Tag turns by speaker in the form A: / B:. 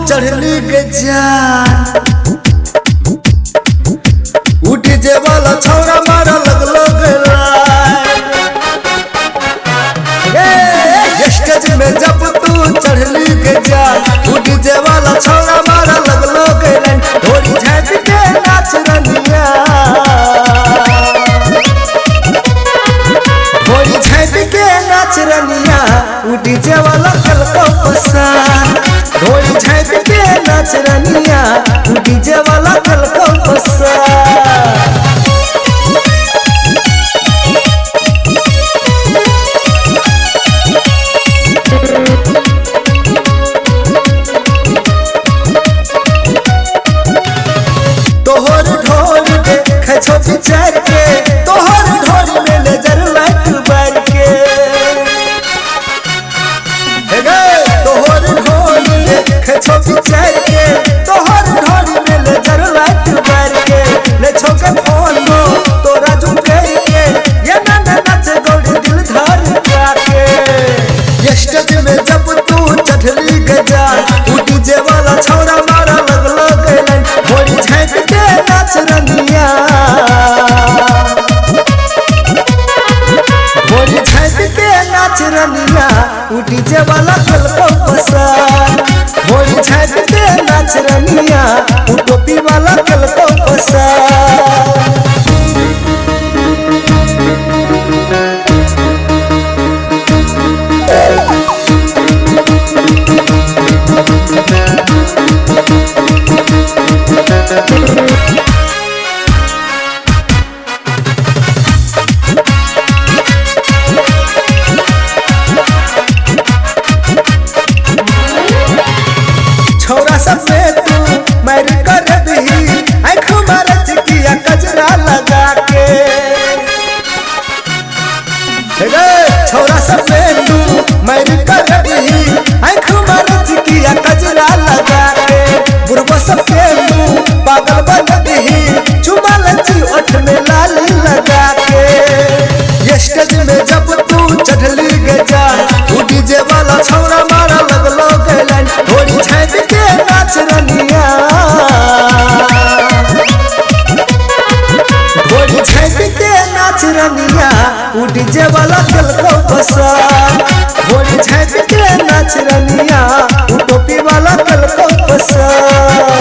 A: चढ़ली के जान उठ जे वाला छौरा मारा लगलो स्टेज में जब तू चढ़ली के जान उठ जे वाला छौरा मारा लगलो ढोली झाँप के नाच रनिया ढोली झाँप के नाच रनिया उठ जे वाला कल को पसान ढोली झाँप के नाच रनिया डीजे वाला कल को पसान तोहर ढोल देखे छोटी चार के तोहर ढोल में लेजर लाइट बार के तोहर ढोल देखे छोटी चार के तोहर ढोल में लेजर लाइट बार के ले छोके फोन लो तोरा जुम के ये ना नाच गोड़ दिल धर के स्टेज में जब तू चढ़ली गजा तू डीजे वाला छौरा मारा लगलो गैलन ढोली झाँप के नाच रनिया ढोली झाँप के नाच रनिया डीजे वाला कल को पसान ढोली झाँप के नाच रनिया टोपी वाला कल को पसान छौरा सब में तू मैर कर दी आँख मारत किया कजरा लगा के छौरा सब में तू मैर कर दी आँख मारत किया कजरा लगा के बुढ़बो सब के तू पागल बन दी चुमा लची ओठ में लाली लगा के स्टेज में जब तू चढ़ली गजा तू डीजे वाला छौरा मारा लगलो गैलन ढोली झाँप के नाच रनिया ढोली झाँप के नाच रनिया डीजे वाला कल को पसान ढोली झाँप के नाच रनिया टोपी वाला कल को पसान।